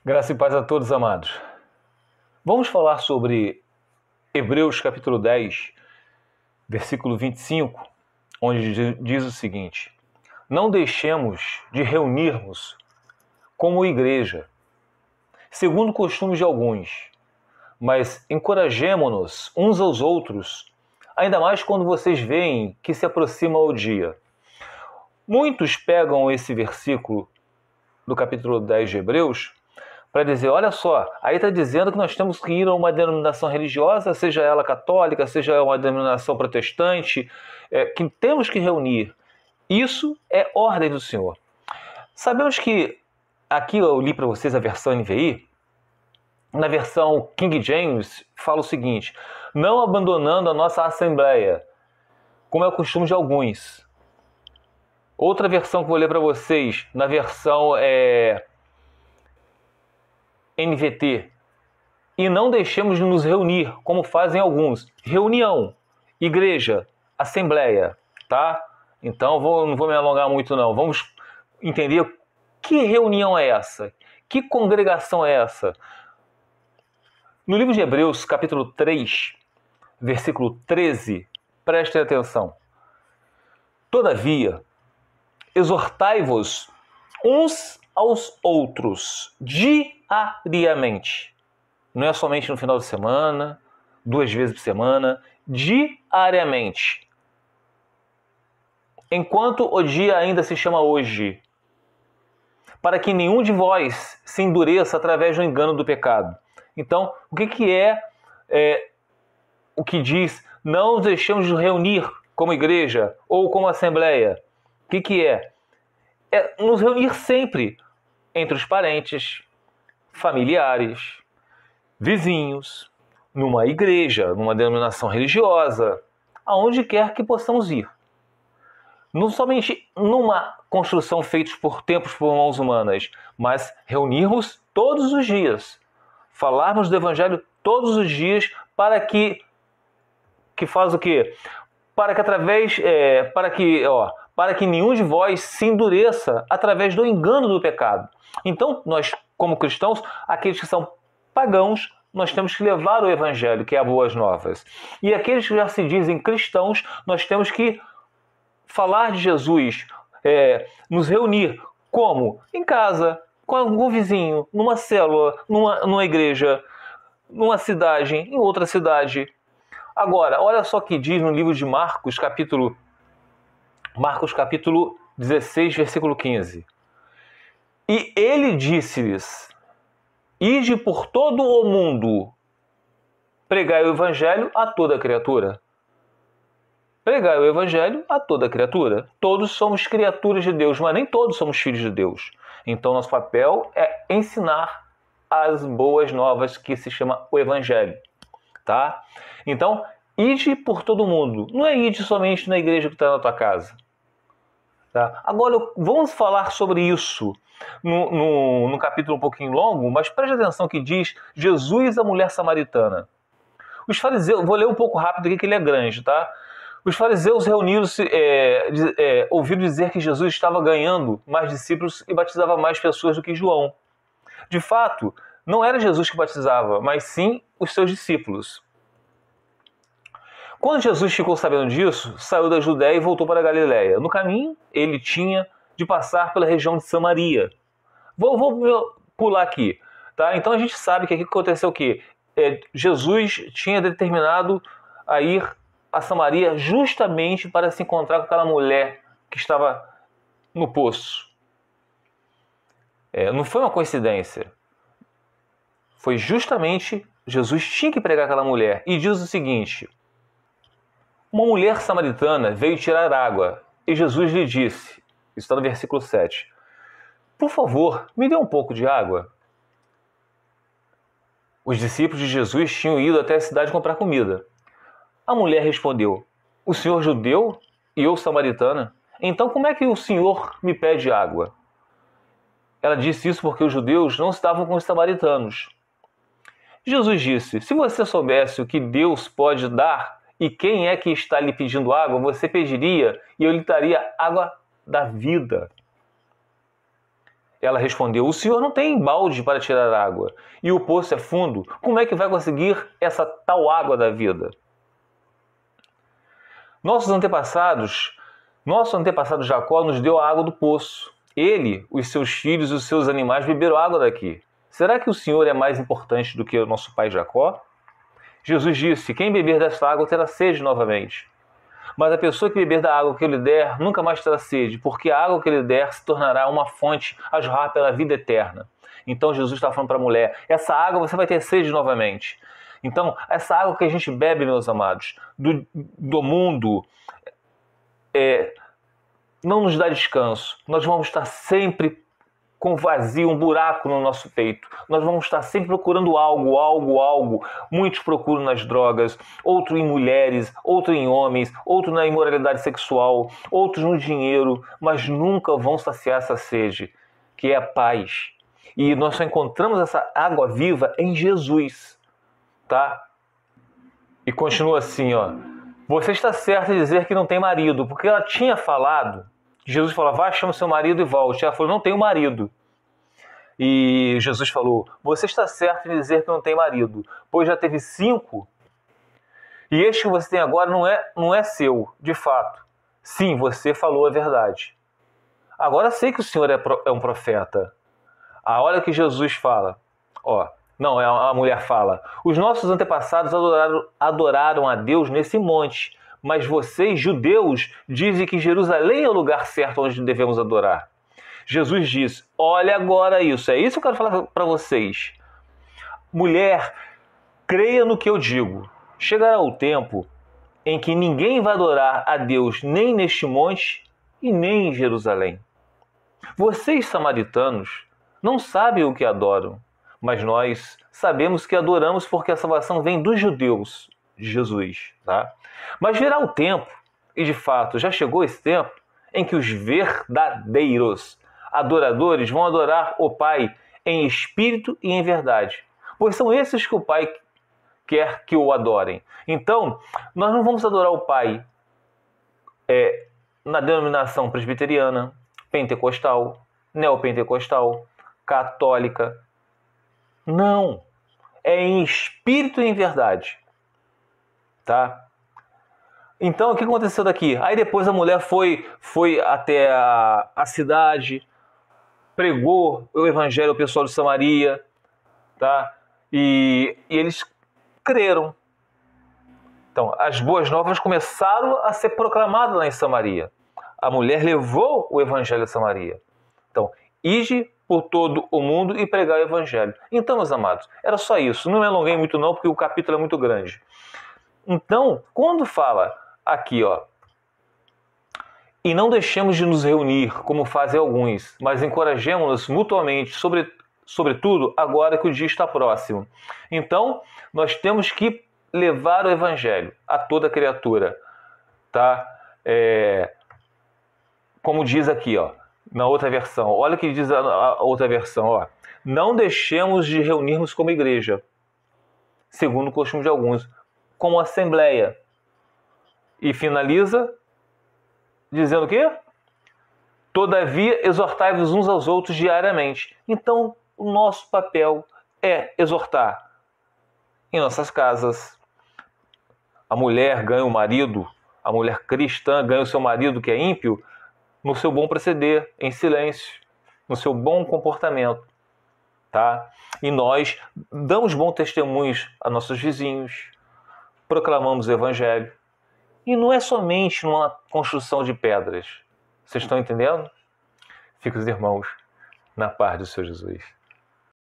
Graça e paz a todos, amados. Vamos falar sobre Hebreus capítulo 10, versículo 25, onde diz o seguinte: não deixemos de reunirmos como igreja, segundo o costume de alguns, mas encorajemo-nos uns aos outros, ainda mais quando vocês veem que se aproxima o dia. Muitos pegam esse versículo do capítulo 10 de Hebreus para dizer, olha só, aí está dizendo que nós temos que ir a uma denominação religiosa, seja ela católica, seja uma denominação protestante, que temos que reunir. Isso é ordem do Senhor. Sabemos que, aqui eu li para vocês a versão NVI, na versão King James fala o seguinte: não abandonando a nossa assembleia, como é o costume de alguns. Outra versão que eu vou ler para vocês, na versão NVT, e não deixemos de nos reunir, como fazem alguns. Reunião, igreja, assembleia, tá? Então, não vou me alongar muito não. Vamos entender que reunião é essa? Que congregação é essa? No livro de Hebreus, capítulo 3, versículo 13, prestem atenção. Todavia, exortai-vos uns aos outros diariamente. Não é somente no final de semana, 2 vezes por semana, diariamente. Enquanto o dia ainda se chama hoje, para que nenhum de vós se endureça através do engano do pecado. Então, o que é o que diz, não nos deixemos de reunir como igreja ou como assembleia? O que é? É nos reunir sempre entre os parentes, familiares, vizinhos, numa igreja, numa denominação religiosa, aonde quer que possamos ir. Não somente numa construção feita por tempos por mãos humanas, mas reunirmos todos os dias, falarmos do Evangelho todos os dias, para que faz o quê? Para que nenhum de vós se endureça através do engano do pecado. Então, nós, como cristãos, aqueles que são pagãos, nós temos que levar o Evangelho, que é a boas novas. E aqueles que já se dizem cristãos, nós temos que falar de Jesus, nos reunir, como? Em casa, com algum vizinho, numa célula, numa igreja, numa cidade, em outra cidade. Agora, olha só o que diz no livro de Marcos, capítulo 16, versículo 15. E ele disse-lhes, ide por todo o mundo, pregai o evangelho a toda criatura. Pregai o evangelho a toda criatura. Todos somos criaturas de Deus, mas nem todos somos filhos de Deus. Então, nosso papel é ensinar as boas novas, que se chama o evangelho. Tá? Então, ide por todo mundo. Não é ide somente na igreja que está na tua casa. Tá? Agora, vamos falar sobre isso no capítulo um pouquinho longo, mas preste atenção que diz Jesus, a mulher samaritana. Os fariseus, vou ler um pouco rápido aqui que ele é grande, tá? Os fariseus reuniram-se, ouviram dizer que Jesus estava ganhando mais discípulos e batizava mais pessoas do que João. De fato, não era Jesus que batizava, mas sim os seus discípulos. Quando Jesus ficou sabendo disso, saiu da Judéia e voltou para a Galiléia. No caminho, ele tinha de passar pela região de Samaria. Vou pular aqui. Tá? Então a gente sabe que aqui aconteceu o quê? Jesus tinha determinado a ir a Samaria justamente para se encontrar com aquela mulher que estava no poço. Não foi uma coincidência. Foi justamente Jesus tinha que pregar aquela mulher. E diz o seguinte: uma mulher samaritana veio tirar água e Jesus lhe disse, isso está no versículo 7, por favor, me dê um pouco de água. Os discípulos de Jesus tinham ido até a cidade comprar comida. A mulher respondeu, o senhor judeu e eu samaritana? Então como é que o senhor me pede água? Ela disse isso porque os judeus não estavam com os samaritanos. Jesus disse, se você soubesse o que Deus pode dar e quem é que está lhe pedindo água, você pediria e eu lhe daria água da vida. Ela respondeu: o senhor não tem balde para tirar água, e o poço é fundo. Como é que vai conseguir essa tal água da vida? Nosso antepassado Jacó nos deu a água do poço. Ele, os seus filhos e os seus animais beberam água daqui. Será que o senhor é mais importante do que o nosso pai Jacó? Jesus disse: quem beber desta água terá sede novamente. Mas a pessoa que beber da água que eu lhe der nunca mais terá sede, porque a água que ele der se tornará uma fonte a jorrar pela vida eterna. Então Jesus está falando para a mulher: essa água você vai ter sede novamente. Então, essa água que a gente bebe, meus amados, do mundo, não nos dá descanso. Nós vamos estar sempre com vazio, um buraco no nosso peito. Nós vamos estar sempre procurando algo. Muitos procuram nas drogas, outros em mulheres, outros em homens, outros na imoralidade sexual, outros no dinheiro, mas nunca vão saciar essa sede, que é a paz. E nós só encontramos essa água viva em Jesus, tá? E continua assim, ó. Você está certo em dizer que não tem marido, porque ela tinha falado, Jesus falou: vá, chama seu marido e volte. Ela falou: não tenho marido. E Jesus falou: você está certo em dizer que não tem marido, pois já teve 5, e este que você tem agora não é seu, de fato. Sim, você falou a verdade. Agora sei que o Senhor é um profeta. A hora que Jesus fala, a mulher fala: os nossos antepassados adoraram a Deus nesse monte, mas vocês, judeus, dizem que Jerusalém é o lugar certo onde devemos adorar. Jesus diz: olha agora isso, é isso que eu quero falar para vocês. Mulher, creia no que eu digo. Chegará o tempo em que ninguém vai adorar a Deus nem neste monte e nem em Jerusalém. Vocês, samaritanos, não sabem o que adoram, mas nós sabemos que adoramos porque a salvação vem dos judeus, de Jesus, tá? Mas virá o tempo, e de fato já chegou esse tempo, em que os verdadeiros adoradores vão adorar o Pai em espírito e em verdade, pois são esses que o Pai quer que o adorem. Então, nós não vamos adorar o Pai na denominação presbiteriana, pentecostal, neopentecostal, católica. Não, é em espírito e em verdade, tá? Então, o que aconteceu daqui? Aí depois a mulher foi até a cidade, pregou o evangelho ao pessoal de Samaria, tá? E eles creram. Então, as boas novas começaram a ser proclamadas lá em Samaria. A mulher levou o evangelho a Samaria. Então, ide por todo o mundo e pregar o evangelho. Então, meus amados, era só isso. Não me alonguei muito não, porque o capítulo é muito grande. Então, quando fala aqui, e não deixemos de nos reunir, como fazem alguns, mas encorajemos-nos mutuamente, sobretudo agora que o dia está próximo. Então, nós temos que levar o evangelho a toda criatura, tá? Como diz aqui, na outra versão. Olha o que diz a outra versão, não deixemos de reunirmos como igreja, segundo o costume de alguns, como assembleia. E finaliza dizendo o quê? Todavia, exortai-vos uns aos outros diariamente. Então, o nosso papel é exortar em nossas casas. A mulher ganha o marido, a mulher cristã ganha o seu marido que é ímpio, no seu bom proceder, em silêncio, no seu bom comportamento, tá? E nós damos bons testemunhos a nossos vizinhos, proclamamos o evangelho. E não é somente numa construção de pedras. Vocês estão entendendo? Fica os irmãos na paz do Senhor Jesus.